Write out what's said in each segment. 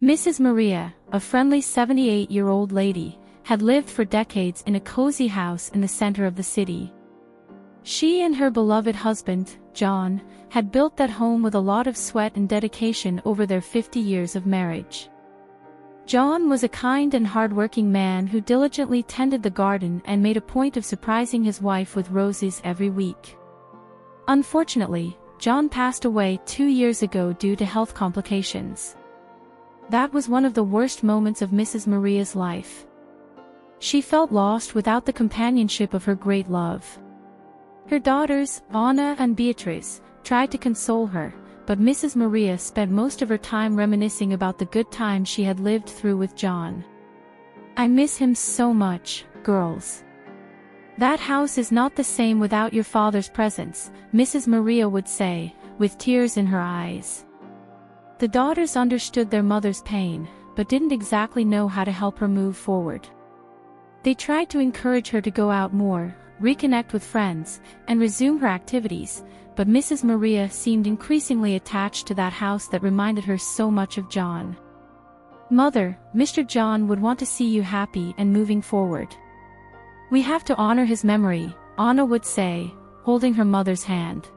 Mrs. Maria, a friendly 78-year-old lady, had lived for decades in a cozy house in the center of the city. She and her beloved husband, John, had built that home with a lot of sweat and dedication over their 50 years of marriage. John was a kind and hard-working man who diligently tended the garden and made a point of surprising his wife with roses every week. Unfortunately, John passed away 2 years ago due to health complications. That was one of the worst moments of Mrs. Maria's life. She felt lost without the companionship of her great love. Her daughters, Anna and Beatrice, tried to console her, but Mrs. Maria spent most of her time reminiscing about the good times she had lived through with John. "I miss him so much, girls. That house is not the same without your father's presence," Mrs. Maria would say, with tears in her eyes. The daughters understood their mother's pain, but didn't exactly know how to help her move forward. They tried to encourage her to go out more, reconnect with friends, and resume her activities, but Mrs. Maria seemed increasingly attached to that house that reminded her so much of John. "Mother, Mr. John would want to see you happy and moving forward. We have to honor his memory," Anna would say, holding her mother's hand.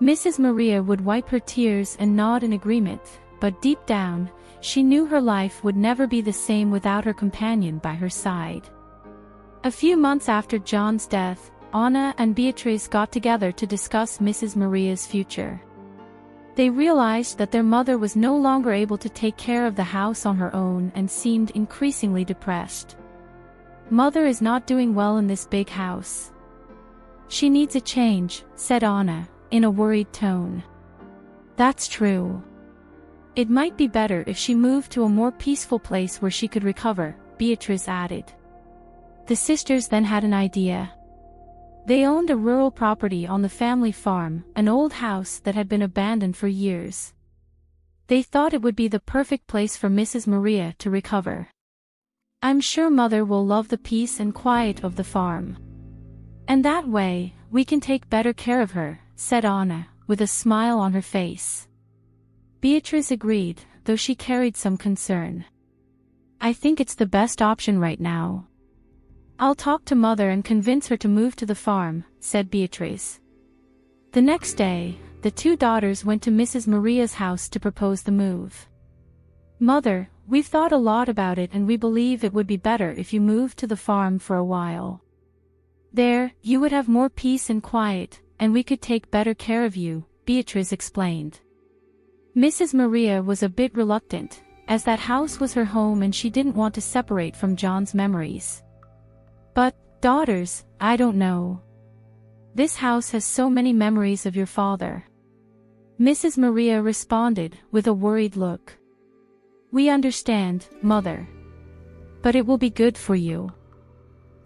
Mrs. Maria would wipe her tears and nod in agreement, but deep down, she knew her life would never be the same without her companion by her side. A few months after John's death, Anna and Beatrice got together to discuss Mrs. Maria's future. They realized that their mother was no longer able to take care of the house on her own and seemed increasingly depressed. "Mother is not doing well in this big house. She needs a change," said Anna, in a worried tone. "That's true. It might be better if she moved to a more peaceful place where she could recover," Beatrice added. The sisters then had an idea. They owned a rural property on the family farm, an old house that had been abandoned for years. They thought it would be the perfect place for Mrs. Maria to recover. "I'm sure Mother will love the peace and quiet of the farm. And that way, we can take better care of her," said Anna, with a smile on her face. Beatrice agreed, though she carried some concern. "I think it's the best option right now. I'll talk to Mother and convince her to move to the farm," said Beatrice. The next day, the two daughters went to Mrs. Maria's house to propose the move. "Mother, we've thought a lot about it and we believe it would be better if you moved to the farm for a while. There, you would have more peace and quiet, and we could take better care of you," Beatrice explained. Mrs. Maria was a bit reluctant, as that house was her home and she didn't want to separate from John's memories. "But, daughters, I don't know. This house has so many memories of your father," Mrs. Maria responded, with a worried look. "We understand, Mother. But it will be good for you.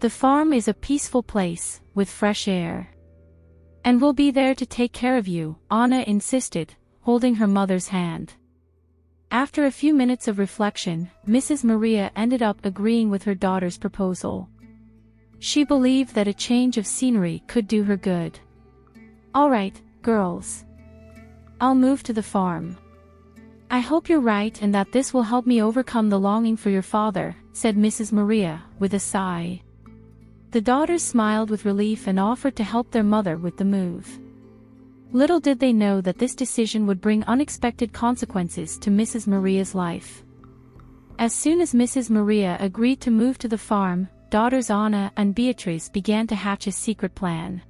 The farm is a peaceful place, with fresh air. And we'll be there to take care of you," Anna insisted, holding her mother's hand. After a few minutes of reflection, Mrs. Maria ended up agreeing with her daughter's proposal. She believed that a change of scenery could do her good. "All right, girls. I'll move to the farm. I hope you're right and that this will help me overcome the longing for your father," said Mrs. Maria, with a sigh. The daughters smiled with relief and offered to help their mother with the move. Little did they know that this decision would bring unexpected consequences to Mrs. Maria's life. As soon as Mrs. Maria agreed to move to the farm, daughters Anna and Beatrice began to hatch a secret plan.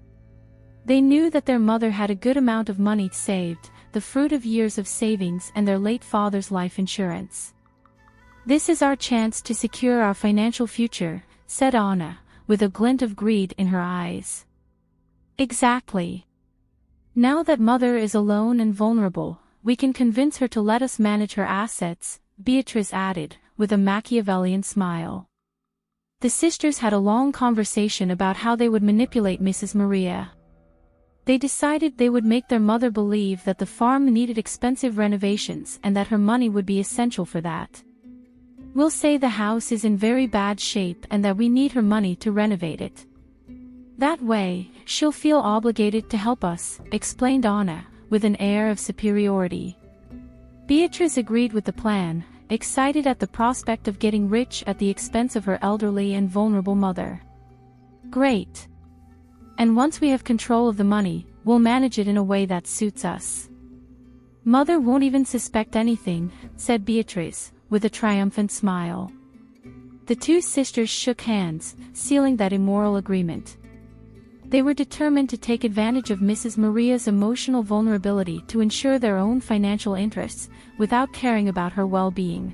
They knew that their mother had a good amount of money saved, the fruit of years of savings and their late father's life insurance. "This is our chance to secure our financial future," said Anna, with a glint of greed in her eyes. "Exactly. Now that Mother is alone and vulnerable, we can convince her to let us manage her assets," Beatrice added, with a Machiavellian smile. The sisters had a long conversation about how they would manipulate Mrs. Maria. They decided they would make their mother believe that the farm needed expensive renovations and that her money would be essential for that. "We'll say the house is in very bad shape and that we need her money to renovate it. That way, she'll feel obligated to help us," explained Anna, with an air of superiority. Beatrice agreed with the plan. excited at the prospect of getting rich at the expense of her elderly and vulnerable mother. "Great. And once we have control of the money, we'll manage it in a way that suits us. Mother won't even suspect anything," said Beatrice, with a triumphant smile. The two sisters shook hands, sealing that immoral agreement. They were determined to take advantage of Mrs. Maria's emotional vulnerability to ensure their own financial interests, without caring about her well-being.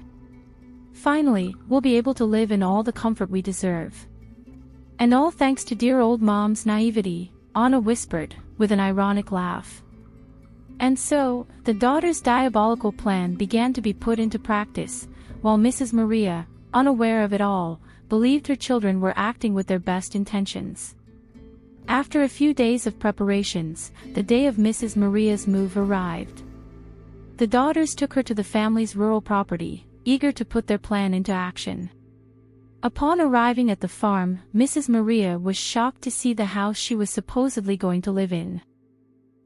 "Finally, we'll be able to live in all the comfort we deserve. And all thanks to dear old Mom's naivety," Anna whispered, with an ironic laugh. And so, the daughter's diabolical plan began to be put into practice, while Mrs. Maria, unaware of it all, believed her children were acting with their best intentions. After a few days of preparations, the day of Mrs. Maria's move arrived. The daughters took her to the family's rural property, eager to put their plan into action. Upon arriving at the farm, Mrs. Maria was shocked to see the house she was supposedly going to live in.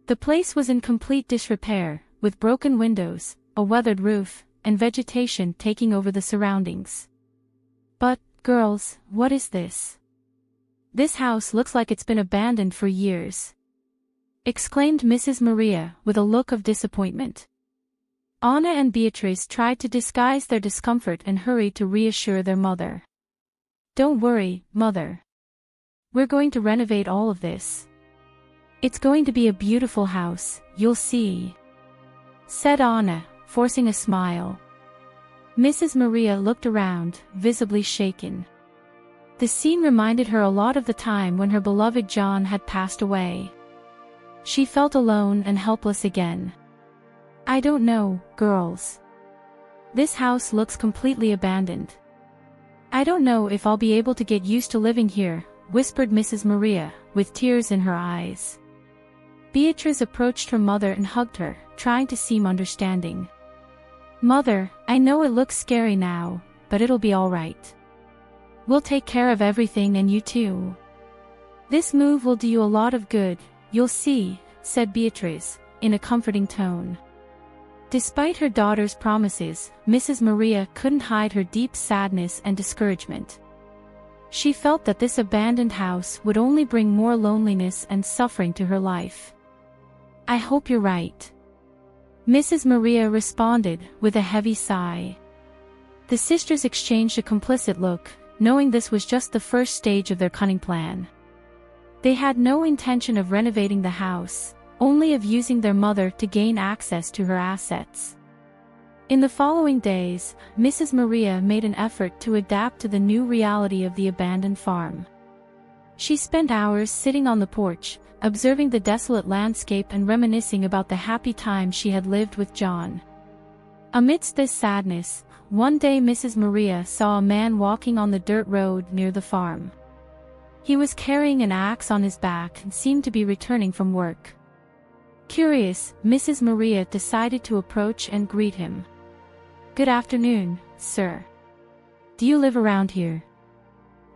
The place was in complete disrepair, with broken windows, a weathered roof, and vegetation taking over the surroundings. "But, girls, what is this? This house looks like it's been abandoned for years," exclaimed Mrs. Maria, with a look of disappointment. Anna and Beatrice tried to disguise their discomfort and hurried to reassure their mother. "Don't worry, Mother. We're going to renovate all of this. It's going to be a beautiful house, you'll see," said Anna, forcing a smile. Mrs. Maria looked around, visibly shaken. The scene reminded her a lot of the time when her beloved John had passed away. She felt alone and helpless again. "I don't know, girls. This house looks completely abandoned. I don't know if I'll be able to get used to living here," whispered Mrs. Maria, with tears in her eyes. Beatrice approached her mother and hugged her, trying to seem understanding. "Mother, I know it looks scary now, but it'll be all right. We'll take care of everything and you too. This move will do you a lot of good, you'll see," said Beatrice, in a comforting tone. Despite her daughter's promises, Mrs. Maria couldn't hide her deep sadness and discouragement. She felt that this abandoned house would only bring more loneliness and suffering to her life. "I hope you're right," Mrs. Maria responded, with a heavy sigh. The sisters exchanged a complicit look, knowing this was just the first stage of their cunning plan. They had no intention of renovating the house, only of using their mother to gain access to her assets. In the following days, Mrs. Maria made an effort to adapt to the new reality of the abandoned farm. She spent hours sitting on the porch, observing the desolate landscape and reminiscing about the happy time she had lived with John. Amidst this sadness, one day Mrs. Maria saw a man walking on the dirt road near the farm. He was carrying an axe on his back and seemed to be returning from work. Curious, Mrs. Maria decided to approach and greet him. "Good afternoon, sir. Do you live around here?"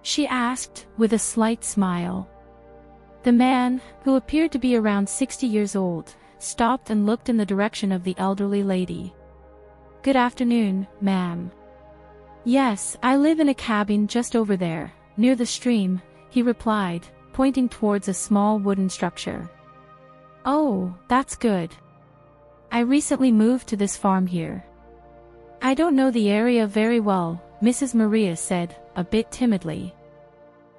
she asked, with a slight smile. The man, who appeared to be around 60 years old, stopped and looked in the direction of the elderly lady. "Good afternoon, ma'am. Yes, I live in a cabin just over there, near the stream," he replied, pointing towards a small wooden structure. "Oh, that's good. I recently moved to this farm here. I don't know the area very well," Mrs. Maria said, a bit timidly.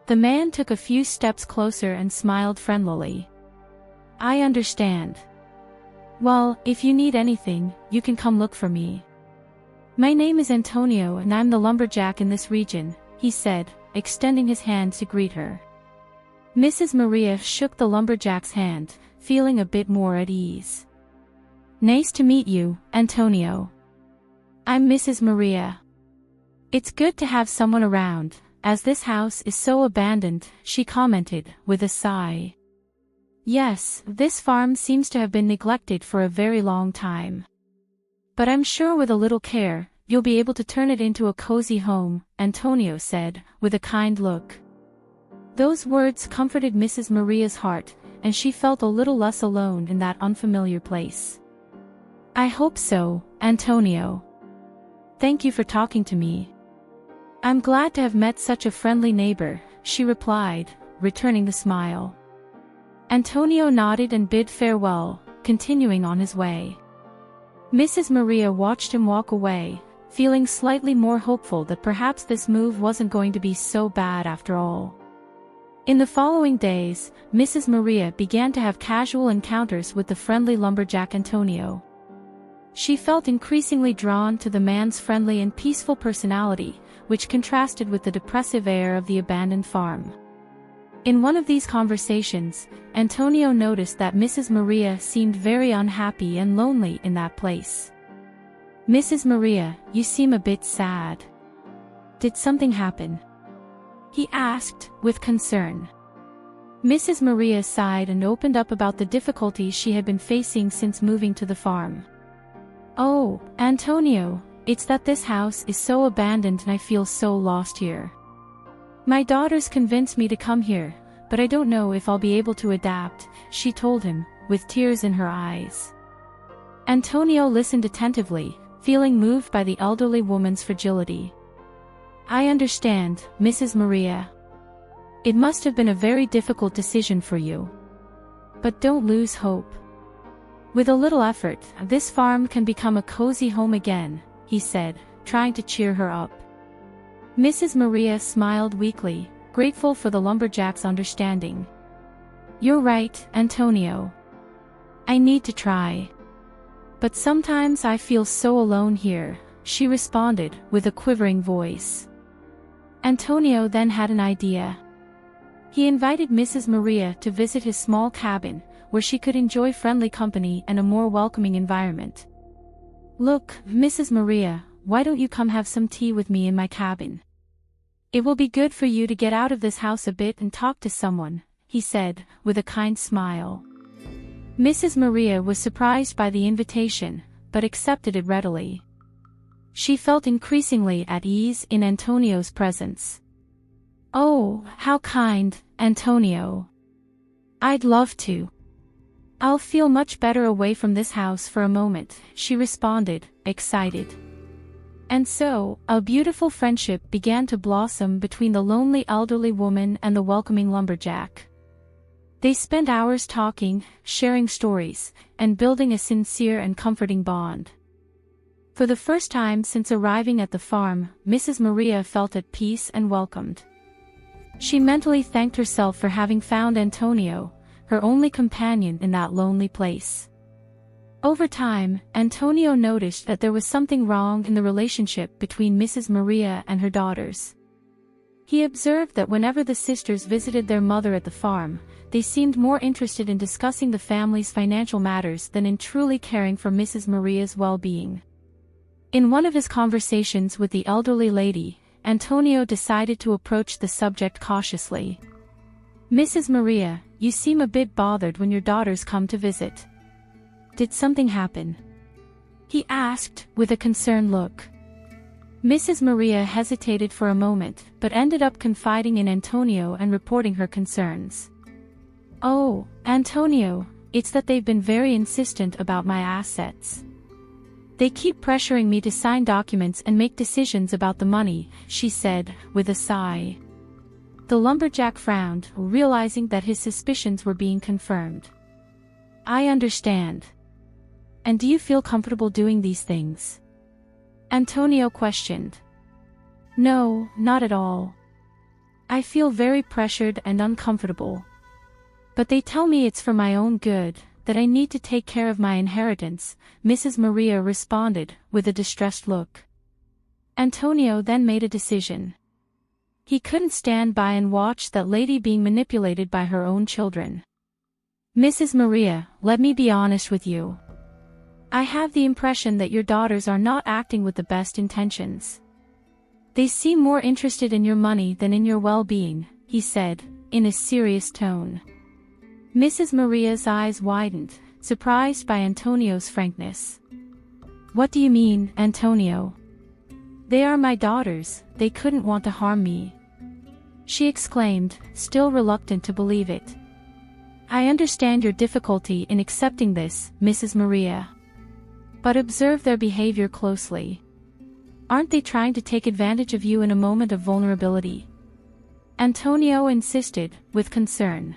The man took a few steps closer and smiled friendlily. "I understand. Well, if you need anything, you can come look for me. My name is Antonio and I'm the lumberjack in this region," he said, extending his hand to greet her. Mrs. Maria shook the lumberjack's hand, feeling a bit more at ease. "Nice to meet you, Antonio. I'm Mrs. Maria. It's good to have someone around, as this house is so abandoned," she commented, with a sigh. "Yes, this farm seems to have been neglected for a very long time. But I'm sure with a little care, you'll be able to turn it into a cozy home," Antonio said, with a kind look. Those words comforted Mrs. Maria's heart, and she felt a little less alone in that unfamiliar place. "I hope so, Antonio. Thank you for talking to me. I'm glad to have met such a friendly neighbor, she replied, returning the smile. Antonio nodded and bid farewell, continuing on his way. Mrs. Maria watched him walk away, feeling slightly more hopeful that perhaps this move wasn't going to be so bad after all. In the following days, Mrs. Maria began to have casual encounters with the friendly lumberjack Antonio. She felt increasingly drawn to the man's friendly and peaceful personality, which contrasted with the depressive air of the abandoned farm. In one of these conversations, Antonio noticed that Mrs. Maria seemed very unhappy and lonely in that place. "Mrs. Maria, you seem a bit sad. Did something happen?" he asked, with concern. Mrs. Maria sighed and opened up about the difficulties she had been facing since moving to the farm. "Oh, Antonio, it's that this house is so abandoned and I feel so lost here. My daughters convinced me to come here, but I don't know if I'll be able to adapt," she told him, with tears in her eyes. Antonio listened attentively, feeling moved by the elderly woman's fragility. "I understand, Mrs. Maria. It must have been a very difficult decision for you. But don't lose hope. With a little effort, this farm can become a cozy home again," he said, trying to cheer her up. Mrs. Maria smiled weakly, grateful for the lumberjack's understanding. "You're right, Antonio. I need to try. But sometimes I feel so alone here," she responded, with a quivering voice. Antonio then had an idea. He invited Mrs. Maria to visit his small cabin, where she could enjoy friendly company and a more welcoming environment. "Look, Mrs. Maria, why don't you come have some tea with me in my cabin? It will be good for you to get out of this house a bit and talk to someone," he said, with a kind smile. Mrs. Maria was surprised by the invitation, but accepted it readily. She felt increasingly at ease in Antonio's presence. "Oh, how kind, Antonio. I'd love to. I'll feel much better away from this house for a moment," she responded, excited. And so, a beautiful friendship began to blossom between the lonely elderly woman and the welcoming lumberjack. They spent hours talking, sharing stories, and building a sincere and comforting bond. For the first time since arriving at the farm, Mrs. Maria felt at peace and welcomed. She mentally thanked herself for having found Antonio, her only companion in that lonely place. Over time, Antonio noticed that there was something wrong in the relationship between Mrs. Maria and her daughters. He observed that whenever the sisters visited their mother at the farm, they seemed more interested in discussing the family's financial matters than in truly caring for Mrs. Maria's well-being. In one of his conversations with the elderly lady, Antonio decided to approach the subject cautiously. "Mrs. Maria, you seem a bit bothered when your daughters come to visit. Did something happen?" he asked, with a concerned look. Mrs. Maria hesitated for a moment, but ended up confiding in Antonio and reporting her concerns. "Oh, Antonio, it's that they've been very insistent about my assets. They keep pressuring me to sign documents and make decisions about the money," she said, with a sigh. The lumberjack frowned, realizing that his suspicions were being confirmed. "I understand. And do you feel comfortable doing these things?" Antonio questioned. "No, not at all. I feel very pressured and uncomfortable. But they tell me it's for my own good, that I need to take care of my inheritance," Mrs. Maria responded, with a distressed look. Antonio then made a decision. He couldn't stand by and watch that lady being manipulated by her own children. "Mrs. Maria, let me be honest with you. I have the impression that your daughters are not acting with the best intentions. They seem more interested in your money than in your well-being," he said, in a serious tone. Mrs. Maria's eyes widened, surprised by Antonio's frankness. "What do you mean, Antonio? They are my daughters, they couldn't want to harm me," she exclaimed, still reluctant to believe it. "I understand your difficulty in accepting this, Mrs. Maria. But observe their behavior closely. Aren't they trying to take advantage of you in a moment of vulnerability? Antonio insisted, with concern.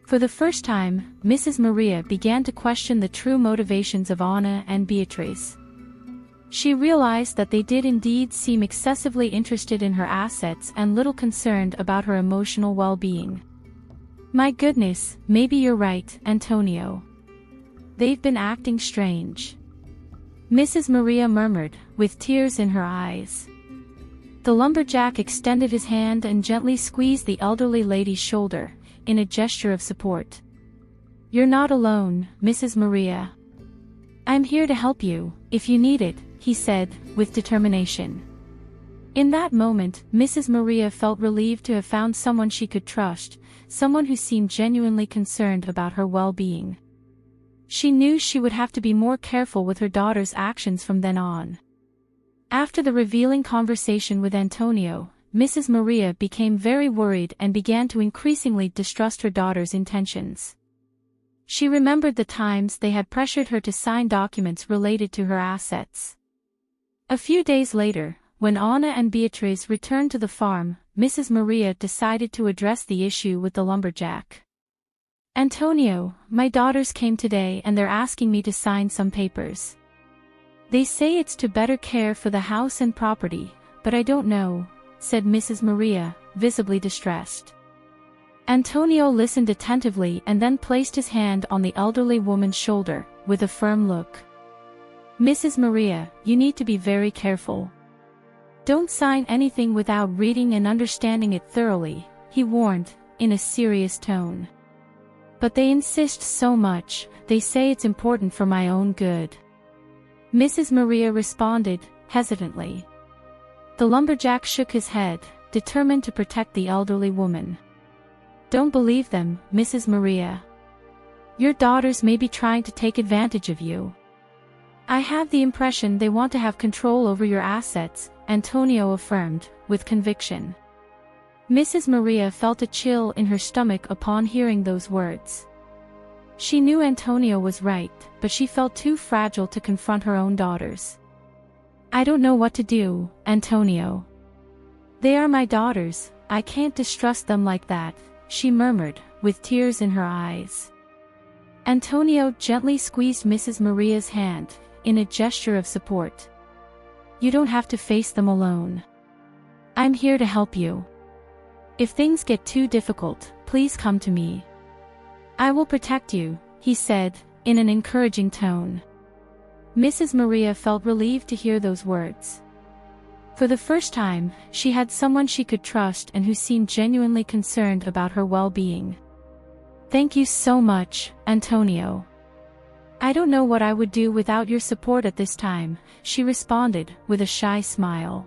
For the first time, Mrs. Maria began to question the true motivations of Anna and Beatrice. She realized that they did indeed seem excessively interested in her assets and little concerned about her emotional well-being. My goodness, maybe you're right, Antonio. They've been acting strange. Mrs. Maria murmured, with tears in her eyes. The lumberjack extended his hand and gently squeezed the elderly lady's shoulder, in a gesture of support. You're not alone, Mrs. Maria. I'm here to help you, if you need it, he said, with determination. In that moment, Mrs. Maria felt relieved to have found someone she could trust, someone who seemed genuinely concerned about her well-being. She knew she would have to be more careful with her daughter's actions from then on. After the revealing conversation with Antonio, Mrs. Maria became very worried and began to increasingly distrust her daughter's intentions. She remembered the times they had pressured her to sign documents related to her assets. A few days later, when Anna and Beatrice returned to the farm, Mrs. Maria decided to address the issue with the lumberjack. Antonio, my daughters came today and they're asking me to sign some papers. They say it's to better care for the house and property, but I don't know, said Mrs. Maria, visibly distressed. Antonio listened attentively and then placed his hand on the elderly woman's shoulder, with a firm look. Mrs. Maria, you need to be very careful. Don't sign anything without reading and understanding it thoroughly, he warned, in a serious tone. But they insist so much, they say it's important for my own good. Mrs. Maria responded, hesitantly. The lumberjack shook his head, determined to protect the elderly woman. Don't believe them, Mrs. Maria. Your daughters may be trying to take advantage of you. I have the impression they want to have control over your assets, Antonio affirmed, with conviction. Mrs. Maria felt a chill in her stomach upon hearing those words. She knew Antonio was right, but she felt too fragile to confront her own daughters. I don't know what to do, Antonio. They are my daughters, I can't distrust them like that, she murmured, with tears in her eyes. Antonio gently squeezed Mrs. Maria's hand, in a gesture of support. You don't have to face them alone. I'm here to help you. If things get too difficult, please come to me. I will protect you, he said, in an encouraging tone. Mrs. Maria felt relieved to hear those words. For the first time, she had someone she could trust and who seemed genuinely concerned about her well-being. Thank you so much, Antonio. I don't know what I would do without your support at this time, she responded, with a shy smile.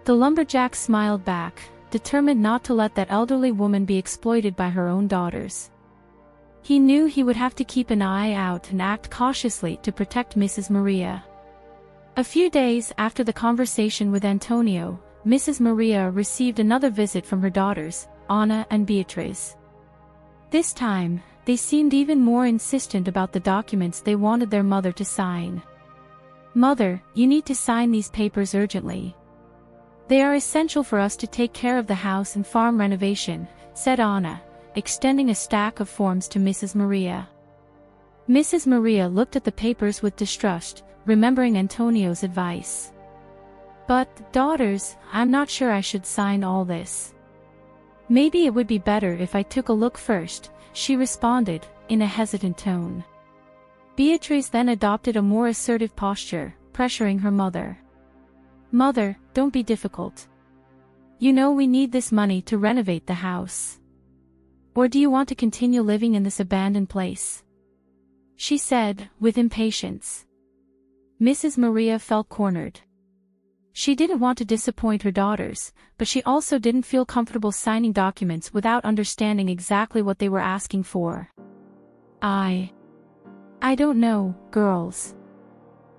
The lumberjack smiled back, determined not to let that elderly woman be exploited by her own daughters. He knew he would have to keep an eye out and act cautiously to protect Mrs. Maria. A few days after the conversation with Antonio, Mrs. Maria received another visit from her daughters, Anna and Beatrice. This time, they seemed even more insistent about the documents they wanted their mother to sign. Mother, you need to sign these papers urgently. They are essential for us to take care of the house and farm renovation, said Anna, extending a stack of forms to Mrs. Maria. Mrs. Maria looked at the papers with distrust, remembering Antonio's advice. But, daughters, I'm not sure I should sign all this. Maybe it would be better if I took a look first, she responded, in a hesitant tone. Beatrice then adopted a more assertive posture, pressuring her mother. Mother, don't be difficult. You know we need this money to renovate the house. Or do you want to continue living in this abandoned place? She said, with impatience. Mrs. Maria felt cornered. She didn't want to disappoint her daughters, but she also didn't feel comfortable signing documents without understanding exactly what they were asking for. I don't know, girls.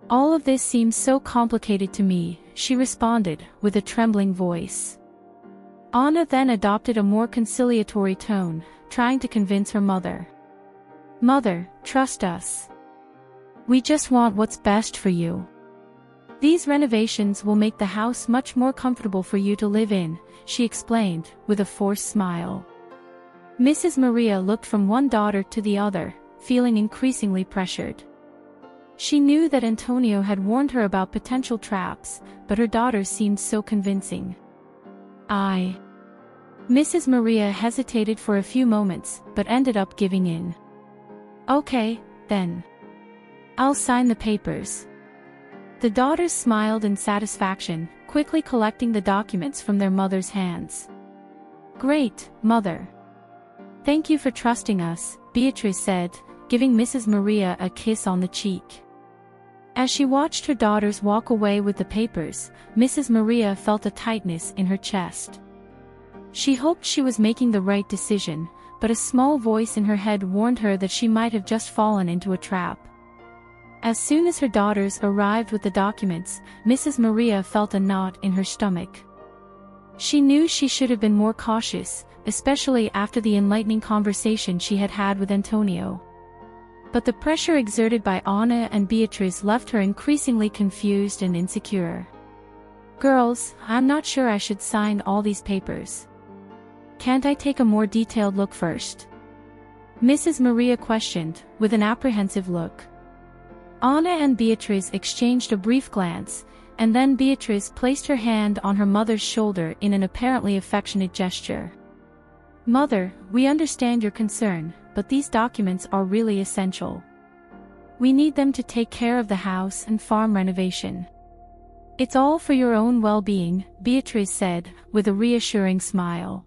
All of this seems so complicated to me, she responded, with a trembling voice. Anna then adopted a more conciliatory tone, trying to convince her mother. Mother, trust us. We just want what's best for you. These renovations will make the house much more comfortable for you to live in, she explained, with a forced smile. Mrs. Maria looked from one daughter to the other, feeling increasingly pressured. She knew that Antonio had warned her about potential traps, but her daughter seemed so convincing. Mrs. Maria hesitated for a few moments, but ended up giving in. Okay, then. I'll sign the papers. The daughters smiled in satisfaction, quickly collecting the documents from their mother's hands. Great, Mother. Thank you for trusting us, Beatrice said, giving Mrs. Maria a kiss on the cheek. As she watched her daughters walk away with the papers, Mrs. Maria felt a tightness in her chest. She hoped she was making the right decision, but a small voice in her head warned her that she might have just fallen into a trap. As soon as her daughters arrived with the documents, Mrs. Maria felt a knot in her stomach. She knew she should have been more cautious, especially after the enlightening conversation she had had with Antonio. But the pressure exerted by Anna and Beatrice left her increasingly confused and insecure. Girls, I'm not sure I should sign all these papers. Can't I take a more detailed look first? Mrs. Maria questioned, with an apprehensive look. Anna and Beatrice exchanged a brief glance, and then Beatrice placed her hand on her mother's shoulder in an apparently affectionate gesture. Mother, we understand your concern, but these documents are really essential. We need them to take care of the house and farm renovation. It's all for your own well-being, Beatrice said, with a reassuring smile.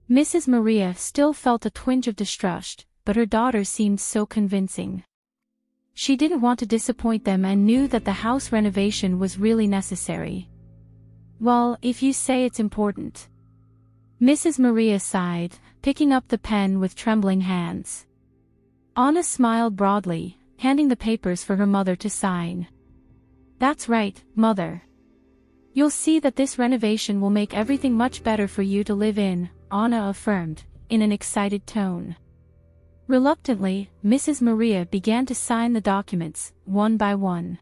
Mrs. Maria still felt a twinge of distrust, but her daughter seemed so convincing. She didn't want to disappoint them and knew that the house renovation was really necessary. Well, if you say it's important. Mrs. Maria sighed, picking up the pen with trembling hands. Anna smiled broadly, handing the papers for her mother to sign. That's right, Mother. You'll see that this renovation will make everything much better for you to live in, Anna affirmed, in an excited tone. Reluctantly, Mrs. Maria began to sign the documents, one by one.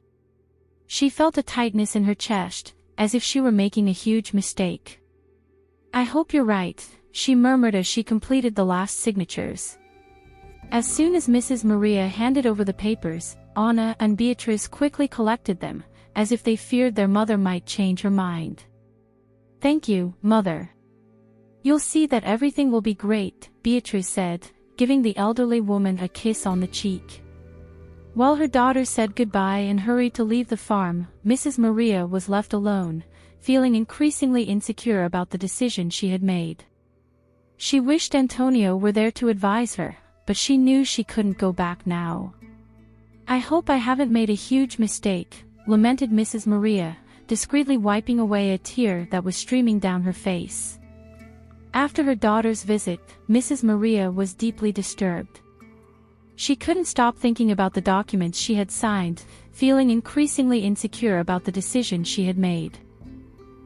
She felt a tightness in her chest, as if she were making a huge mistake. I hope you're right, she murmured as she completed the last signatures. As soon as Mrs. Maria handed over the papers, Anna and Beatrice quickly collected them, as if they feared their mother might change her mind. Thank you, Mother. You'll see that everything will be great, Beatrice said, giving the elderly woman a kiss on the cheek. While her daughter said goodbye and hurried to leave the farm, Mrs. Maria was left alone, feeling increasingly insecure about the decision she had made. She wished Antonio were there to advise her, but she knew she couldn't go back now. I hope I haven't made a huge mistake, lamented Mrs. Maria, discreetly wiping away a tear that was streaming down her face. After her daughter's visit, Mrs. Maria was deeply disturbed. She couldn't stop thinking about the documents she had signed, feeling increasingly insecure about the decision she had made.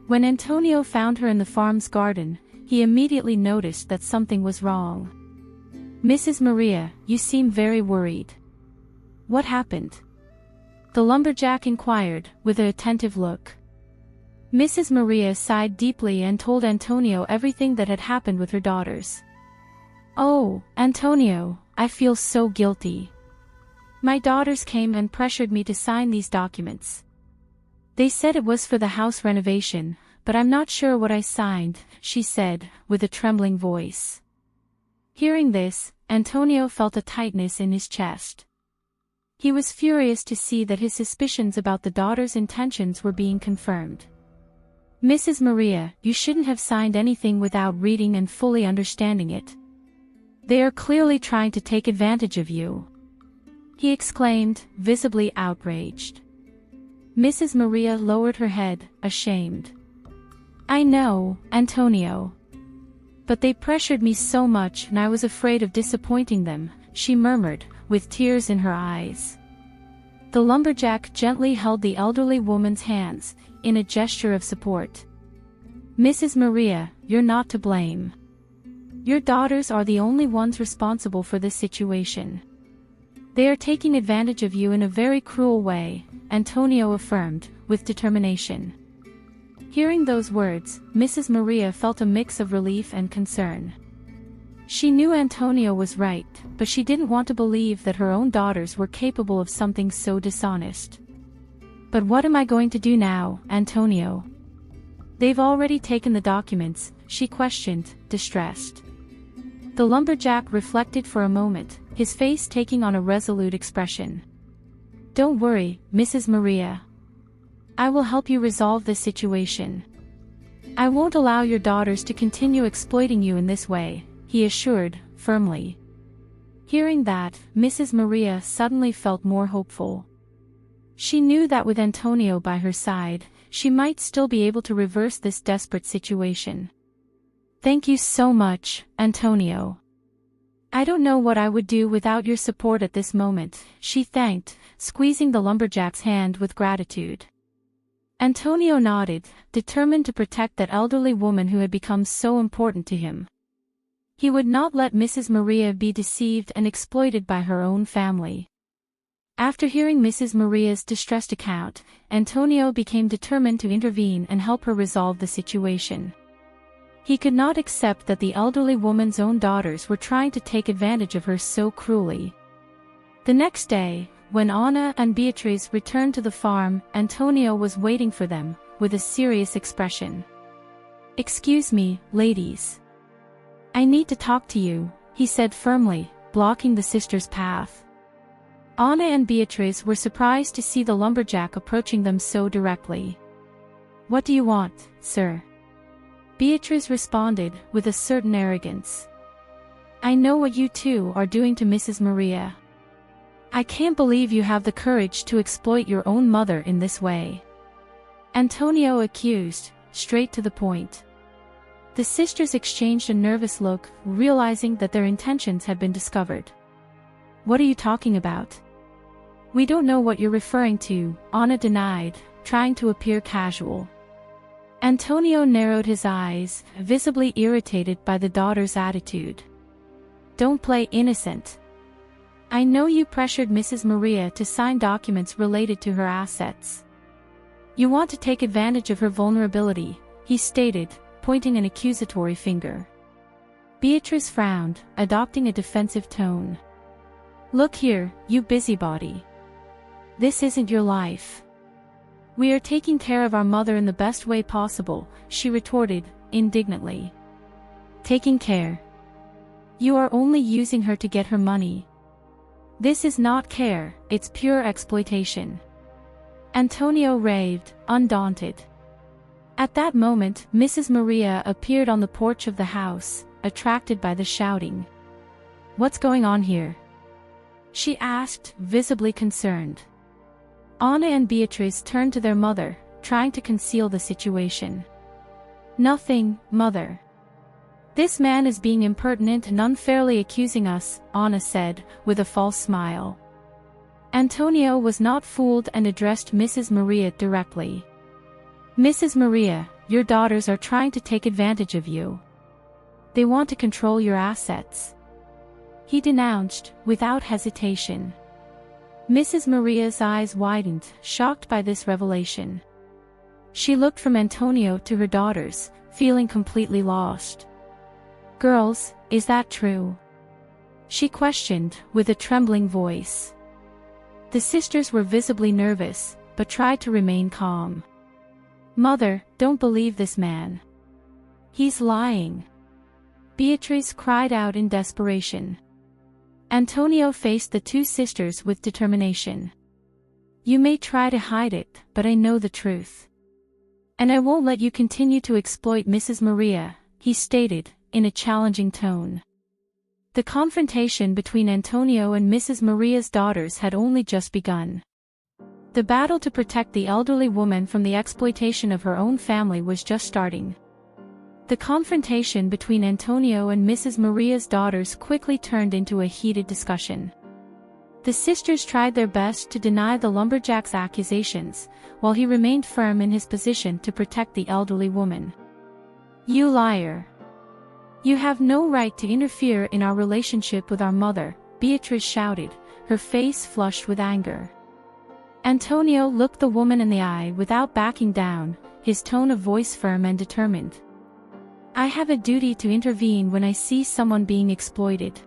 When Antonio found her in the farm's garden, he immediately noticed that something was wrong. Mrs. Maria, you seem very worried. What happened? The lumberjack inquired, with an attentive look. Mrs. Maria sighed deeply and told Antonio everything that had happened with her daughters. Oh, Antonio, I feel so guilty. My daughters came and pressured me to sign these documents. They said it was for the house renovation, but I'm not sure what I signed, she said, with a trembling voice. Hearing this, Antonio felt a tightness in his chest. He was furious to see that his suspicions about the daughters' intentions were being confirmed. Mrs. Maria, you shouldn't have signed anything without reading and fully understanding it. They are clearly trying to take advantage of you, he exclaimed, visibly outraged. Mrs. Maria lowered her head, ashamed. I know, Antonio. But they pressured me so much and I was afraid of disappointing them, she murmured, with tears in her eyes. The lumberjack gently held the elderly woman's hands, in a gesture of support. Mrs. Maria, you're not to blame. Your daughters are the only ones responsible for this situation. They are taking advantage of you in a very cruel way, Antonio affirmed, with determination. Hearing those words, Mrs. Maria felt a mix of relief and concern. She knew Antonio was right, but she didn't want to believe that her own daughters were capable of something so dishonest. "But what am I going to do now, Antonio? They've already taken the documents," she questioned, distressed. The lumberjack reflected for a moment, his face taking on a resolute expression. "Don't worry, Mrs. Maria. I will help you resolve this situation. I won't allow your daughters to continue exploiting you in this way," he assured, firmly. Hearing that, Mrs. Maria suddenly felt more hopeful. She knew that with Antonio by her side, she might still be able to reverse this desperate situation. "Thank you so much, Antonio. I don't know what I would do without your support at this moment," she thanked, squeezing the lumberjack's hand with gratitude. Antonio nodded, determined to protect that elderly woman who had become so important to him. He would not let Mrs. Maria be deceived and exploited by her own family. After hearing Mrs. Maria's distressed account, Antonio became determined to intervene and help her resolve the situation. He could not accept that the elderly woman's own daughters were trying to take advantage of her so cruelly. The next day, when Anna and Beatriz returned to the farm, Antonio was waiting for them, with a serious expression. "Excuse me, ladies. I need to talk to you," he said firmly, blocking the sisters' path. Anna and Beatriz were surprised to see the lumberjack approaching them so directly. "What do you want, sir?" Beatriz responded, with a certain arrogance. "I know what you two are doing to Mrs. Maria. I can't believe you have the courage to exploit your own mother in this way," Antonio accused, straight to the point. The sisters exchanged a nervous look, realizing that their intentions had been discovered. "What are you talking about?" "We don't know what you're referring to," Anna denied, trying to appear casual. Antonio narrowed his eyes, visibly irritated by the daughter's attitude. "Don't play innocent. I know you pressured Mrs. Maria to sign documents related to her assets. You want to take advantage of her vulnerability," he stated, pointing an accusatory finger. Beatrice frowned, adopting a defensive tone. "Look here, you busybody. This isn't your life. We are taking care of our mother in the best way possible," she retorted, indignantly. "Taking care? You are only using her to get her money. This is not care, it's pure exploitation." Antonio raved, undaunted. At that moment, Mrs. Maria appeared on the porch of the house, attracted by the shouting. "What's going on here?" she asked, visibly concerned. Anna and Beatrice turned to their mother, trying to conceal the situation. "Nothing, mother. This man is being impertinent and unfairly accusing us," Anna said, with a false smile. Antonio was not fooled and addressed Mrs. Maria directly. "Mrs. Maria, your daughters are trying to take advantage of you. They want to control your assets," he denounced, without hesitation. Mrs. Maria's eyes widened, shocked by this revelation. She looked from Antonio to her daughters, feeling completely lost. "Girls, is that true?" she questioned, with a trembling voice. The sisters were visibly nervous, but tried to remain calm. "Mother, don't believe this man. He's lying," Beatrice cried out in desperation. Antonio faced the two sisters with determination. "You may try to hide it, but I know the truth. And I won't let you continue to exploit Mrs. Maria," he stated, in a challenging tone. The confrontation between Antonio and Mrs. Maria's daughters had only just begun. The battle to protect the elderly woman from the exploitation of her own family was just starting. The confrontation between Antonio and Mrs. Maria's daughters quickly turned into a heated discussion. The sisters tried their best to deny the lumberjack's accusations, while he remained firm in his position to protect the elderly woman. "You liar! You have no right to interfere in our relationship with our mother," Beatrice shouted, her face flushed with anger. Antonio looked the woman in the eye without backing down, his tone of voice firm and determined. I have a duty to intervene when I see someone being exploited.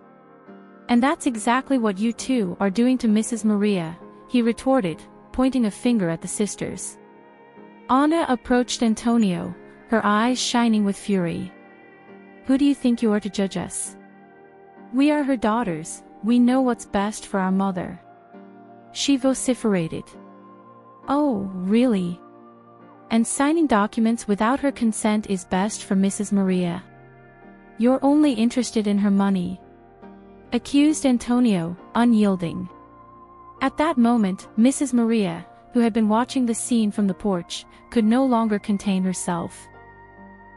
And that's exactly what you two are doing to Mrs. Maria, he retorted, pointing a finger at the sisters. Anna approached Antonio, her eyes shining with fury. Who do you think you are to judge us? We are her daughters, we know what's best for our mother. She vociferated. Oh, really? And signing documents without her consent is best for Mrs. Maria. You're only interested in her money, accused Antonio, unyielding. At that moment, Mrs. Maria, who had been watching the scene from the porch, could no longer contain herself.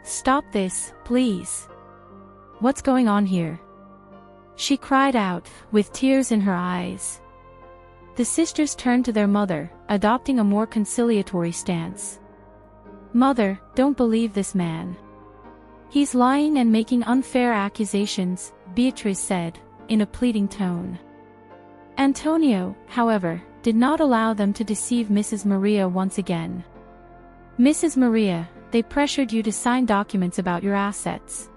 Stop this, please. What's going on here? She cried out, with tears in her eyes. The sisters turned to their mother, adopting a more conciliatory stance. Mother, don't believe this man. He's lying and making unfair accusations, Beatrice said, in a pleading tone. Antonio, however, did not allow them to deceive Mrs. Maria once again. Mrs. Maria, they pressured you to sign documents about your assets.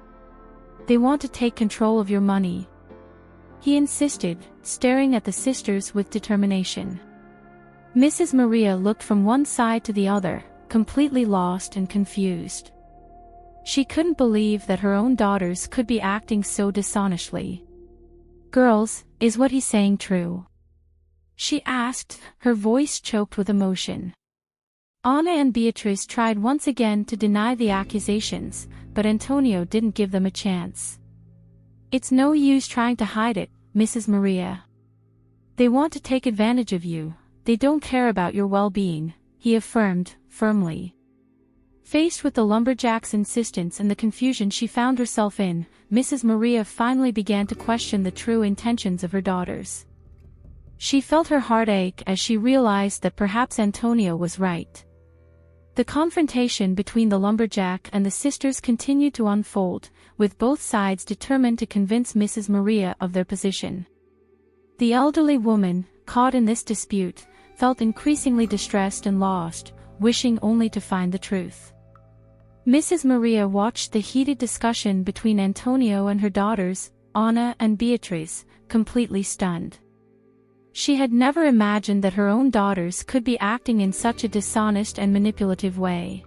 They want to take control of your money, he insisted, staring at the sisters with determination. Mrs. Maria looked from one side to the other, completely lost and confused. She couldn't believe that her own daughters could be acting so dishonestly. Girls, is what he's saying true? She asked, her voice choked with emotion. Anna and Beatrice tried once again to deny the accusations, but Antonio didn't give them a chance. It's no use trying to hide it, Mrs. Maria. They want to take advantage of you, they don't care about your well-being, he affirmed, firmly. Faced with the lumberjack's insistence and the confusion she found herself in, Mrs. Maria finally began to question the true intentions of her daughters. She felt her heart ache as she realized that perhaps Antonio was right. The confrontation between the lumberjack and the sisters continued to unfold, with both sides determined to convince Mrs. Maria of their position. The elderly woman, caught in this dispute, felt increasingly distressed and lost, wishing only to find the truth. Mrs. Maria watched the heated discussion between Antonio and her daughters, Anna and Beatrice, completely stunned. She had never imagined that her own daughters could be acting in such a dishonest and manipulative way.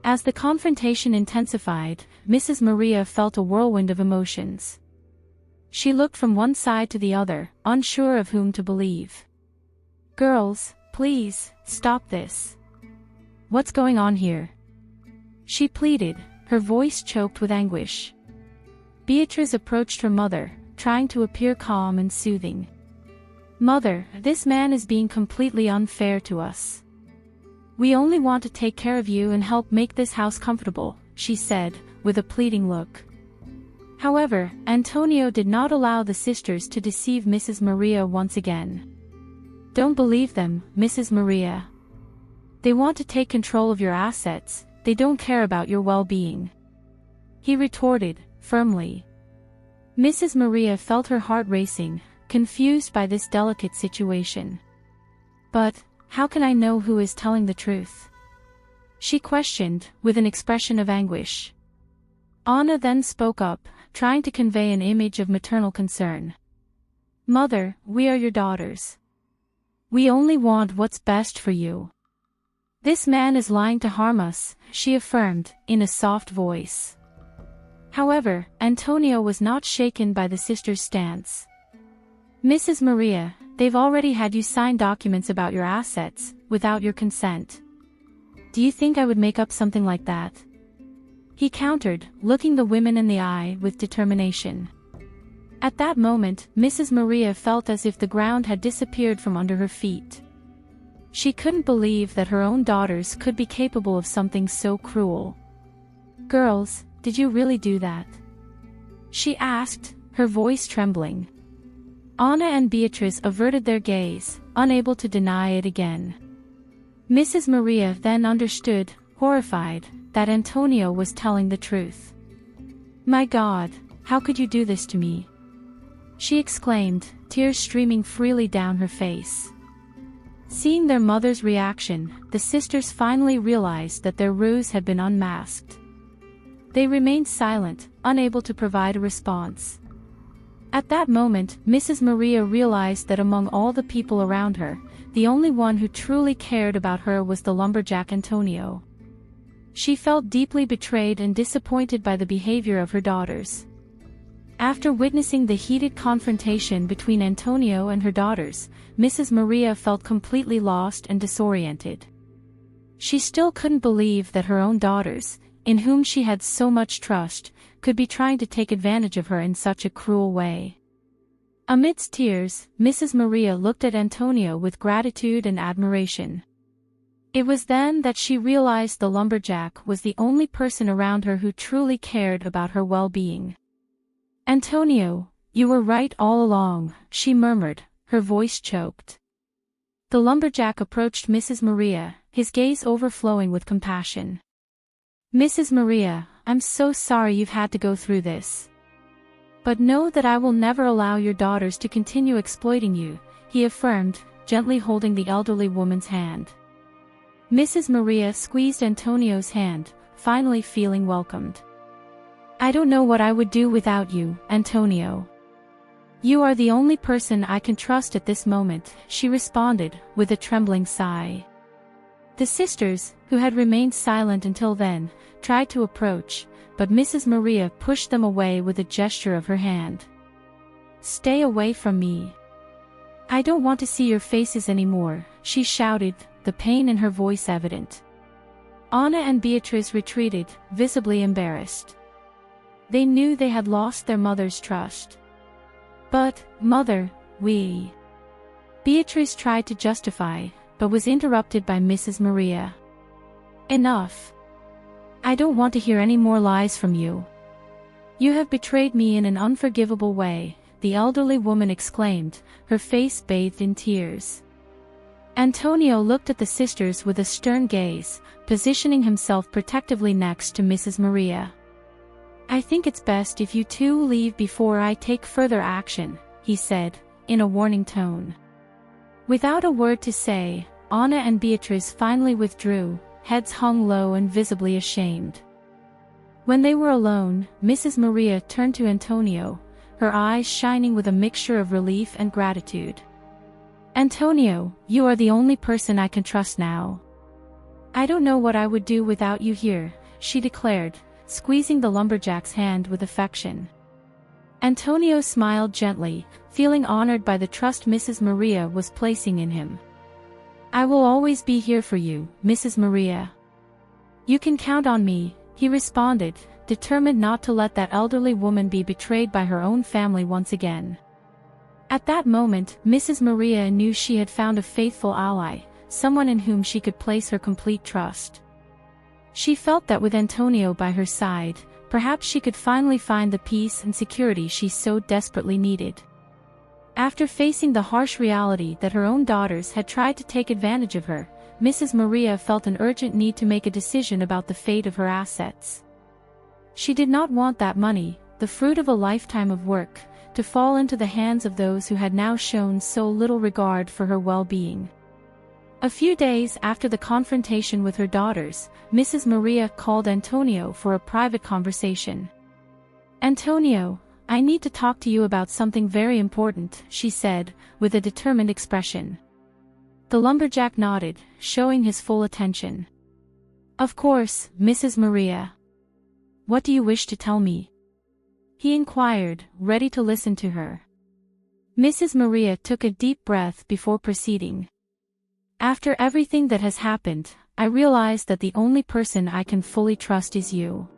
As the confrontation intensified, Mrs. Maria felt a whirlwind of emotions. She looked from one side to the other, unsure of whom to believe. Girls, please, stop this. What's going on here? She pleaded, her voice choked with anguish. Beatrice approached her mother, trying to appear calm and soothing. Mother, this man is being completely unfair to us. We only want to take care of you and help make this house comfortable, she said, with a pleading look. However, Antonio did not allow the sisters to deceive Mrs. Maria once again. Don't believe them, Mrs. Maria. They want to take control of your assets, they don't care about your well-being, he retorted, firmly. Mrs. Maria felt her heart racing, confused by this delicate situation. But, how can I know who is telling the truth? She questioned, with an expression of anguish. Anna then spoke up, trying to convey an image of maternal concern. Mother, we are your daughters. We only want what's best for you. This man is lying to harm us, she affirmed, in a soft voice. However, Antonio was not shaken by the sisters' stance. Mrs. Maria, they've already had you sign documents about your assets, without your consent. Do you think I would make up something like that? He countered, looking the women in the eye with determination. At that moment, Mrs. Maria felt as if the ground had disappeared from under her feet. She couldn't believe that her own daughters could be capable of something so cruel. Girls, did you really do that? She asked, her voice trembling. Anna and Beatrice averted their gaze, unable to deny it again. Mrs. Maria then understood, horrified, that Antonio was telling the truth. My God, how could you do this to me? She exclaimed, tears streaming freely down her face. Seeing their mother's reaction, the sisters finally realized that their ruse had been unmasked. They remained silent, unable to provide a response. At that moment, Mrs. Maria realized that among all the people around her, the only one who truly cared about her was the lumberjack Antonio. She felt deeply betrayed and disappointed by the behavior of her daughters. After witnessing the heated confrontation between Antonio and her daughters, Mrs. Maria felt completely lost and disoriented. She still couldn't believe that her own daughters, in whom she had so much trust, could be trying to take advantage of her in such a cruel way. Amidst tears, Mrs. Maria looked at Antonio with gratitude and admiration. It was then that she realized the lumberjack was the only person around her who truly cared about her well-being. "Antonio, you were right all along," she murmured, her voice choked. The lumberjack approached Mrs. Maria, his gaze overflowing with compassion. "Mrs. Maria, I'm so sorry you've had to go through this. But know that I will never allow your daughters to continue exploiting you," he affirmed, gently holding the elderly woman's hand. Mrs. Maria squeezed Antonio's hand, finally feeling welcomed. "I don't know what I would do without you, Antonio. You are the only person I can trust at this moment," she responded, with a trembling sigh. The sisters, who had remained silent until then, tried to approach, but Mrs. Maria pushed them away with a gesture of her hand. "Stay away from me. I don't want to see your faces anymore," she shouted, the pain in her voice evident. Anna and Beatrice retreated, visibly embarrassed. They knew they had lost their mother's trust. "But, Mother, we..." Beatrice tried to justify, but was interrupted by Mrs. Maria. "Enough. I don't want to hear any more lies from you. You have betrayed me in an unforgivable way," the elderly woman exclaimed, her face bathed in tears. Antonio looked at the sisters with a stern gaze, positioning himself protectively next to Mrs. Maria. "I think it's best if you two leave before I take further action," he said, in a warning tone. Without a word to say, Anna and Beatrice finally withdrew, heads hung low and visibly ashamed. When they were alone, Mrs. Maria turned to Antonio, her eyes shining with a mixture of relief and gratitude. "Antonio, you are the only person I can trust now. I don't know what I would do without you here," she declared, squeezing the lumberjack's hand with affection. Antonio smiled gently, feeling honored by the trust Mrs. Maria was placing in him. "I will always be here for you, Mrs. Maria. You can count on me," he responded, determined not to let that elderly woman be betrayed by her own family once again. At that moment, Mrs. Maria knew she had found a faithful ally, someone in whom she could place her complete trust. She felt that with Antonio by her side, perhaps she could finally find the peace and security she so desperately needed. After facing the harsh reality that her own daughters had tried to take advantage of her, Mrs. Maria felt an urgent need to make a decision about the fate of her assets. She did not want that money, the fruit of a lifetime of work, to fall into the hands of those who had now shown so little regard for her well-being. A few days after the confrontation with her daughters, Mrs. Maria called Antonio for a private conversation. "Antonio, I need to talk to you about something very important," she said, with a determined expression. The lumberjack nodded, showing his full attention. "Of course, Mrs. Maria. What do you wish to tell me?" he inquired, ready to listen to her. Mrs. Maria took a deep breath before proceeding. "After everything that has happened, I realize that the only person I can fully trust is you.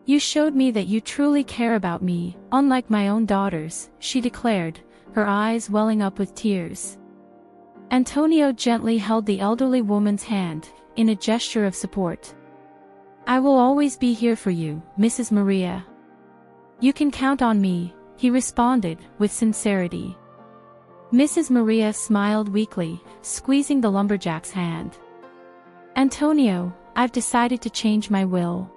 You showed me that you truly care about me, unlike my own daughters," she declared, her eyes welling up with tears. Antonio gently held the elderly woman's hand, in a gesture of support. "I will always be here for you, Mrs. Maria. You can count on me," he responded, with sincerity. Mrs. Maria smiled weakly, squeezing the lumberjack's hand. "Antonio, I've decided to change my will.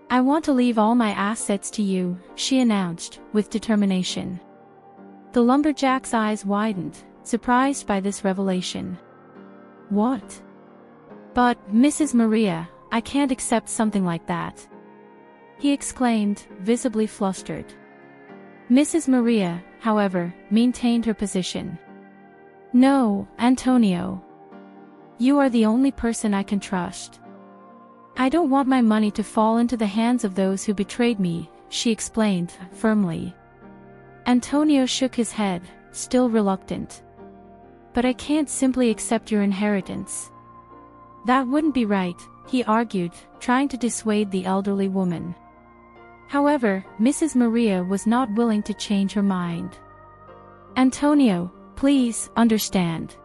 I want to leave all my assets to you," she announced, with determination. The lumberjack's eyes widened, surprised by this revelation. What? But, Mrs. Maria, I can't accept something like that, he exclaimed, visibly flustered. Mrs. Maria, however, maintained her position. No, Antonio. You are the only person I can trust. I don't want my money to fall into the hands of those who betrayed me, she explained, firmly. Antonio shook his head, still reluctant. But I can't simply accept your inheritance. That wouldn't be right, he argued, trying to dissuade the elderly woman. However, Mrs. Maria was not willing to change her mind. Antonio, please, understand.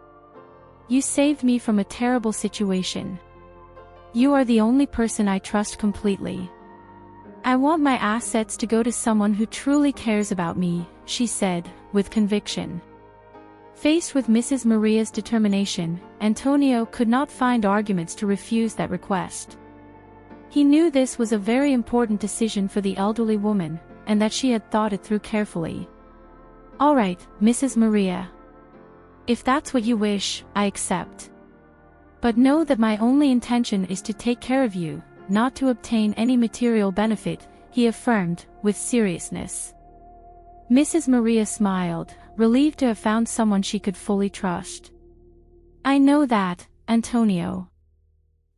You saved me from a terrible situation. You are the only person I trust completely. I want my assets to go to someone who truly cares about me, she said, with conviction. Faced with Mrs. Maria's determination, Antonio could not find arguments to refuse that request. He knew this was a very important decision for the elderly woman, and that she had thought it through carefully. All right, Mrs. Maria. If that's what you wish, I accept. But know that my only intention is to take care of you, not to obtain any material benefit, he affirmed, with seriousness. Mrs. Maria smiled, relieved to have found someone she could fully trust. I know that, Antonio.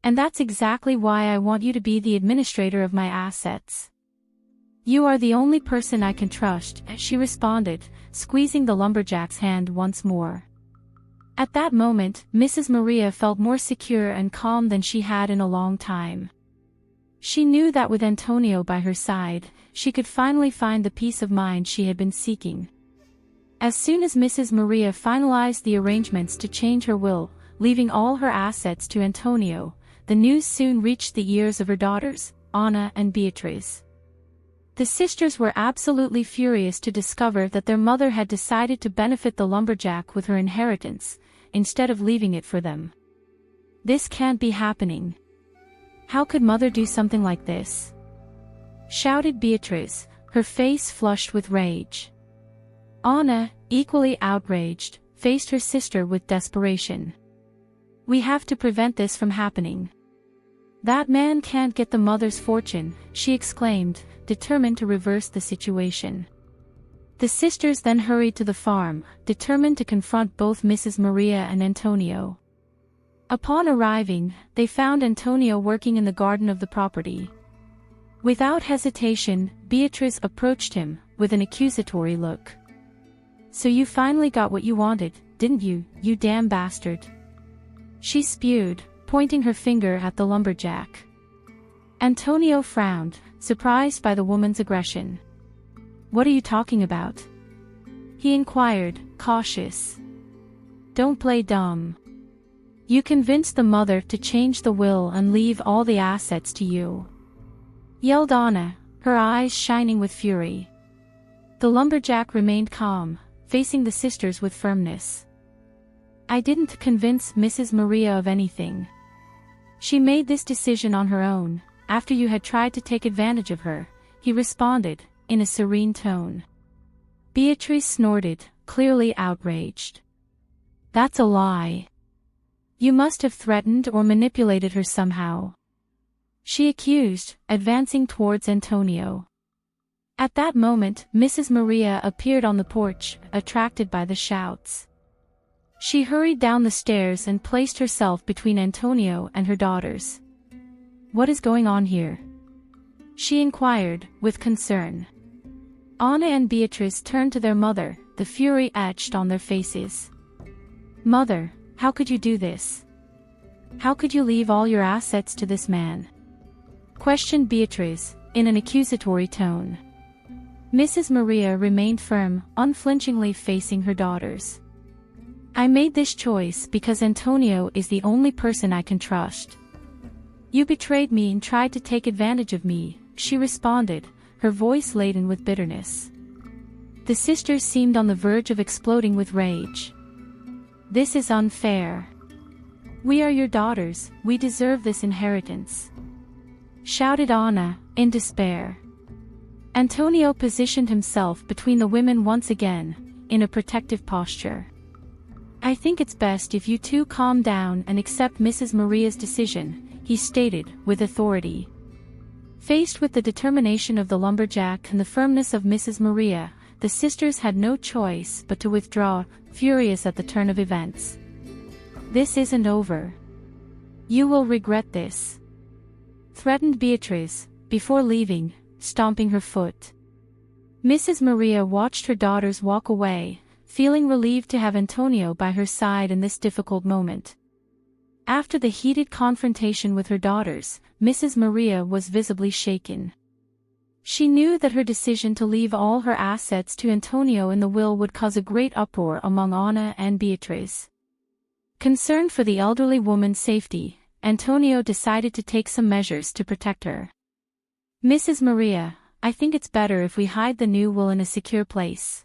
And that's exactly why I want you to be the administrator of my assets. You are the only person I can trust, she responded, squeezing the lumberjack's hand once more. At that moment, Mrs. Maria felt more secure and calm than she had in a long time. She knew that with Antonio by her side, she could finally find the peace of mind she had been seeking. As soon as Mrs. Maria finalized the arrangements to change her will, leaving all her assets to Antonio, the news soon reached the ears of her daughters, Anna and Beatriz. The sisters were absolutely furious to discover that their mother had decided to benefit the lumberjack with her inheritance, instead of leaving it for them. This can't be happening. How could mother do something like this? Shouted Beatriz, her face flushed with rage. Anna, equally outraged, faced her sister with desperation. We have to prevent this from happening. That man can't get the mother's fortune, she exclaimed, determined to reverse the situation. The sisters then hurried to the farm, determined to confront both Mrs. Maria and Antonio. Upon arriving, they found Antonio working in the garden of the property. Without hesitation, Beatriz approached him, with an accusatory look. So you finally got what you wanted, didn't you, you damn bastard? She spewed, pointing her finger at the lumberjack. Antonio frowned, surprised by the woman's aggression. What are you talking about? He inquired, cautious. Don't play dumb. You convinced the mother to change the will and leave all the assets to you, yelled Anna, her eyes shining with fury. The lumberjack remained calm, facing the sisters with firmness. I didn't convince Mrs. Maria of anything. She made this decision on her own, after you had tried to take advantage of her, he responded, in a serene tone. Beatrice snorted, clearly outraged. That's a lie. You must have threatened or manipulated her somehow, she accused, advancing towards Antonio. At that moment, Mrs. Maria appeared on the porch, attracted by the shouts. She hurried down the stairs and placed herself between Antonio and her daughters. What is going on here? She inquired, with concern. Anna and Beatrice turned to their mother, the fury etched on their faces. Mother, how could you do this? How could you leave all your assets to this man? Questioned Beatrice, in an accusatory tone. Mrs. Maria remained firm, unflinchingly facing her daughters. I made this choice because Antonio is the only person I can trust. You betrayed me and tried to take advantage of me, she responded, her voice laden with bitterness. The sisters seemed on the verge of exploding with rage. This is unfair. We are your daughters, we deserve this inheritance, shouted Anna, in despair. Antonio positioned himself between the women once again, in a protective posture. "I think it's best if you two calm down and accept Mrs. Maria's decision," he stated, with authority. Faced with the determination of the lumberjack and the firmness of Mrs. Maria, the sisters had no choice but to withdraw, furious at the turn of events. "This isn't over. You will regret this," threatened Beatrice, before leaving, stomping her foot. Mrs. Maria watched her daughters walk away, feeling relieved to have Antonio by her side in this difficult moment. After the heated confrontation with her daughters, Mrs. Maria was visibly shaken. She knew that her decision to leave all her assets to Antonio in the will would cause a great uproar among Anna and Beatrice. Concerned for the elderly woman's safety, Antonio decided to take some measures to protect her. "Mrs. Maria, I think it's better if we hide the new will in a secure place.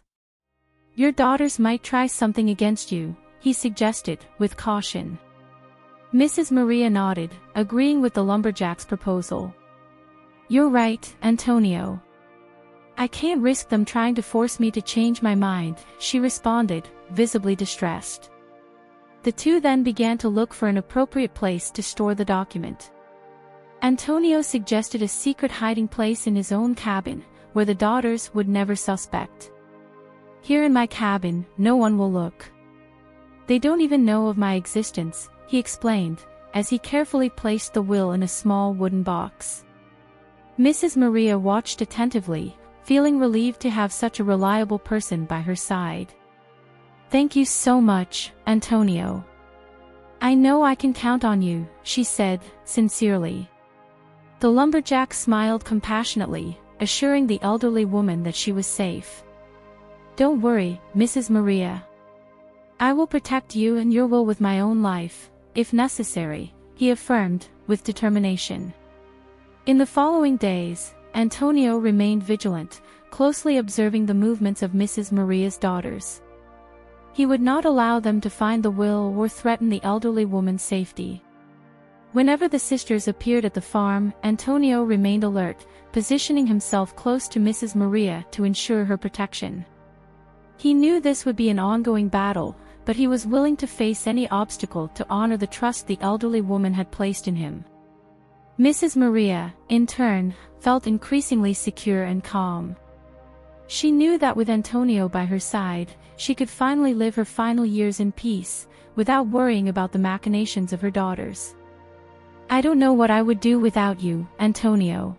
Your daughters might try something against you," he suggested, with caution. Mrs. Maria nodded, agreeing with the lumberjack's proposal. "You're right, Antonio. I can't risk them trying to force me to change my mind," she responded, visibly distressed. The two then began to look for an appropriate place to store the document. Antonio suggested a secret hiding place in his own cabin, where the daughters would never suspect. "Here in my cabin, no one will look. They don't even know of my existence," he explained, as he carefully placed the will in a small wooden box. Mrs. Maria watched attentively, feeling relieved to have such a reliable person by her side. "Thank you so much, Antonio. I know I can count on you," she said, sincerely. The lumberjack smiled compassionately, assuring the elderly woman that she was safe. "Don't worry, Mrs. Maria. I will protect you and your will with my own life, if necessary," he affirmed, with determination. In the following days, Antonio remained vigilant, closely observing the movements of Mrs. Maria's daughters. He would not allow them to find the will or threaten the elderly woman's safety. Whenever the sisters appeared at the farm, Antonio remained alert, positioning himself close to Mrs. Maria to ensure her protection. He knew this would be an ongoing battle, but he was willing to face any obstacle to honor the trust the elderly woman had placed in him. Mrs. Maria, in turn, felt increasingly secure and calm. She knew that with Antonio by her side, she could finally live her final years in peace, without worrying about the machinations of her daughters. "I don't know what I would do without you, Antonio.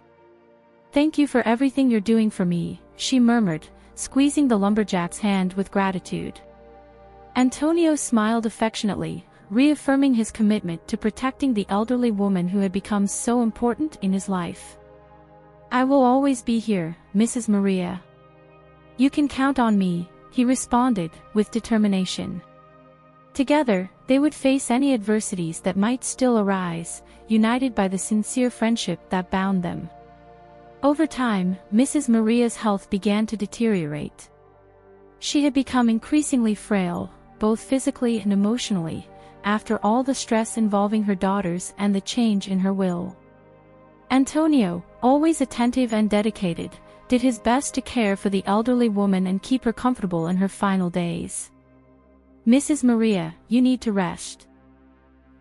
Thank you for everything you're doing for me," she murmured, squeezing the lumberjack's hand with gratitude. Antonio smiled affectionately, reaffirming his commitment to protecting the elderly woman who had become so important in his life. "I will always be here, Mrs. Maria. You can count on me," he responded, with determination. Together, they would face any adversities that might still arise, united by the sincere friendship that bound them. Over time, Mrs. Maria's health began to deteriorate. She had become increasingly frail, both physically and emotionally, after all the stress involving her daughters and the change in her will. Antonio, always attentive and dedicated, did his best to care for the elderly woman and keep her comfortable in her final days. "Mrs. Maria, you need to rest.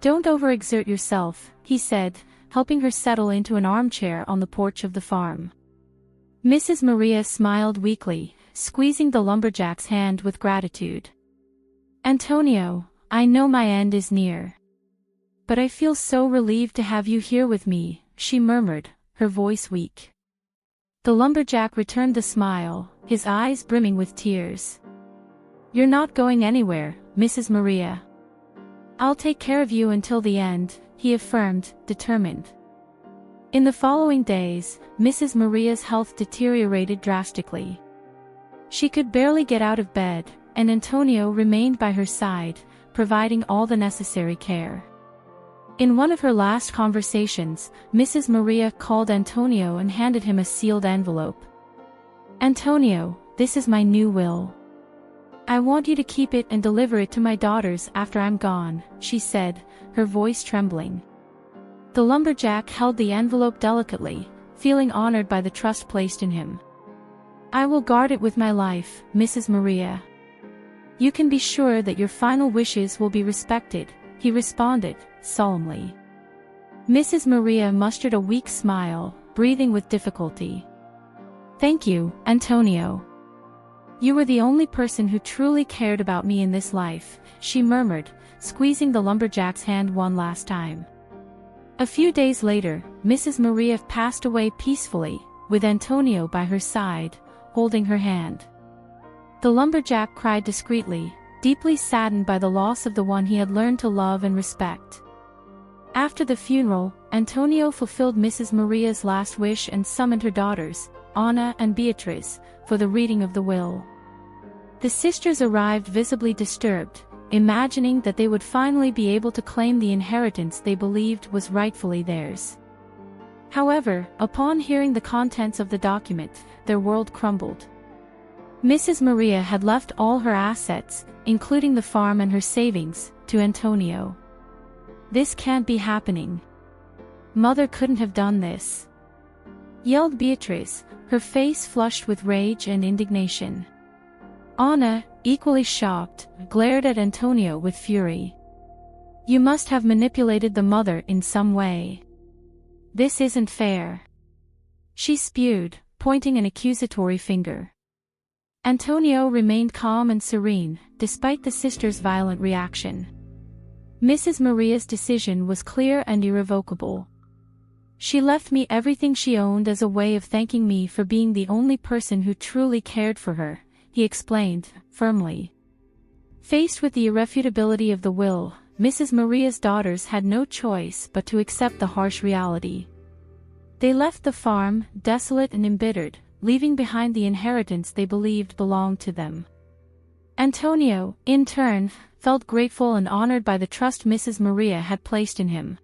Don't overexert yourself," he said, helping her settle into an armchair on the porch of the farm. Mrs. Maria smiled weakly, squeezing the lumberjack's hand with gratitude. "Antonio, I know my end is near. But I feel so relieved to have you here with me," she murmured, her voice weak. The lumberjack returned the smile, his eyes brimming with tears. "You're not going anywhere, Mrs. Maria. I'll take care of you until the end," he affirmed, determined. In the following days, Mrs. Maria's health deteriorated drastically. She could barely get out of bed, and Antonio remained by her side, providing all the necessary care. In one of her last conversations, Mrs. Maria called Antonio and handed him a sealed envelope. "Antonio, this is my new will. I want you to keep it and deliver it to my daughters after I'm gone," she said, her voice trembling. The lumberjack held the envelope delicately, feeling honored by the trust placed in him. "I will guard it with my life, Mrs. Maria." You can be sure that your final wishes will be respected, he responded, solemnly. Mrs. Maria mustered a weak smile, breathing with difficulty. Thank you, Antonio. You were the only person who truly cared about me in this life, she murmured, squeezing the lumberjack's hand one last time. A few days later, Mrs. Maria passed away peacefully, with Antonio by her side, holding her hand. The lumberjack cried discreetly, deeply saddened by the loss of the one he had learned to love and respect. After the funeral, Antonio fulfilled Mrs. Maria's last wish and summoned her daughters, Anna and Beatriz, for the reading of the will. The sisters arrived visibly disturbed, imagining that they would finally be able to claim the inheritance they believed was rightfully theirs. However, upon hearing the contents of the document, their world crumbled. Mrs. Maria had left all her assets, including the farm and her savings, to Antonio. This can't be happening. Mother couldn't have done this, yelled Beatriz, her face flushed with rage and indignation. Anna, equally shocked, glared at Antonio with fury. You must have manipulated the mother in some way. This isn't fair. She spewed, pointing an accusatory finger. Antonio remained calm and serene, despite the sisters' violent reaction. Mrs. Maria's decision was clear and irrevocable. She left me everything she owned as a way of thanking me for being the only person who truly cared for her, he explained, firmly. Faced with the irrefutability of the will, Mrs. Maria's daughters had no choice but to accept the harsh reality. They left the farm, desolate and embittered, leaving behind the inheritance they believed belonged to them. Antonio, in turn, felt grateful and honored by the trust Mrs. Maria had placed in him.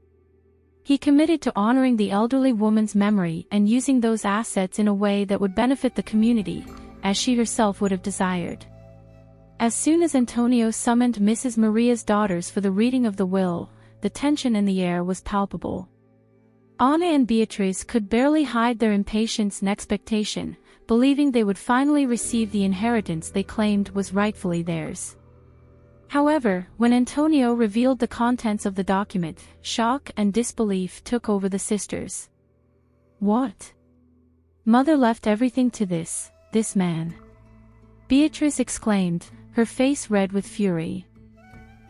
He committed to honoring the elderly woman's memory and using those assets in a way that would benefit the community, as she herself would have desired. As soon as Antonio summoned Mrs. Maria's daughters for the reading of the will, the tension in the air was palpable. Anna and Beatriz could barely hide their impatience and expectation, believing they would finally receive the inheritance they claimed was rightfully theirs. However, when Antonio revealed the contents of the document, shock and disbelief took over the sisters. What? Mother left everything to this man. Beatriz exclaimed, her face red with fury.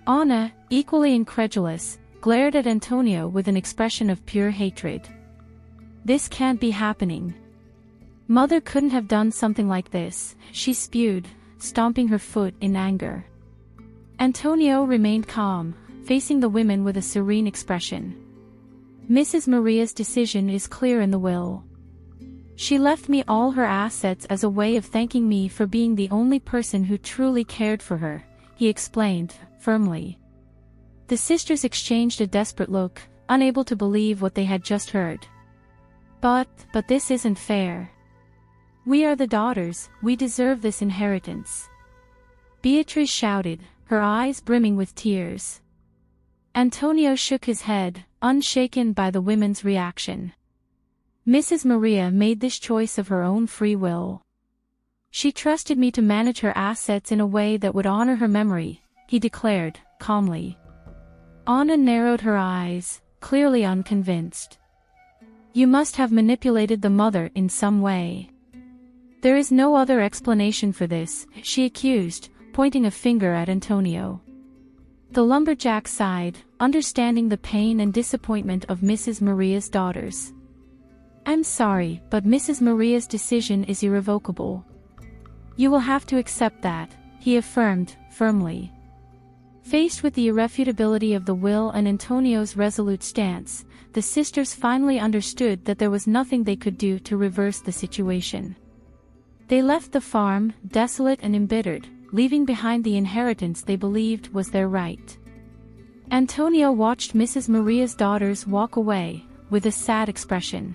Anna, equally incredulous, glared at Antonio with an expression of pure hatred. This can't be happening. Mother couldn't have done something like this, she spewed, stomping her foot in anger. Antonio remained calm, facing the women with a serene expression. Mrs. Maria's decision is clear in the will. She left me all her assets as a way of thanking me for being the only person who truly cared for her, he explained, firmly. The sisters exchanged a desperate look, unable to believe what they had just heard. But this isn't fair. We are the daughters, we deserve this inheritance. Beatriz shouted, her eyes brimming with tears. Antonio shook his head, unshaken by the women's reaction. Mrs. Maria made this choice of her own free will. She trusted me to manage her assets in a way that would honor her memory, he declared, calmly. Anna narrowed her eyes, clearly unconvinced. You must have manipulated the mother in some way. There is no other explanation for this, she accused, pointing a finger at Antonio. The lumberjack sighed, understanding the pain and disappointment of Mrs. Maria's daughters. I'm sorry, but Mrs. Maria's decision is irrevocable. You will have to accept that, he affirmed, firmly. Faced with the irrefutability of the will and Antonio's resolute stance, the sisters finally understood that there was nothing they could do to reverse the situation. They left the farm, desolate and embittered, leaving behind the inheritance they believed was their right. Antonio watched Mrs. Maria's daughters walk away, with a sad expression.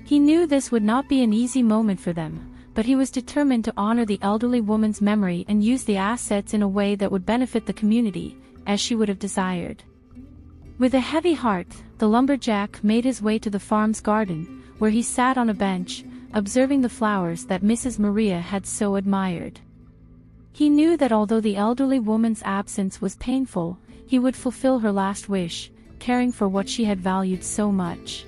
He knew this would not be an easy moment for them, but he was determined to honor the elderly woman's memory and use the assets in a way that would benefit the community, as she would have desired. With a heavy heart, the lumberjack made his way to the farm's garden, where he sat on a bench, observing the flowers that Mrs. Maria had so admired. He knew that although the elderly woman's absence was painful, he would fulfill her last wish, caring for what she had valued so much.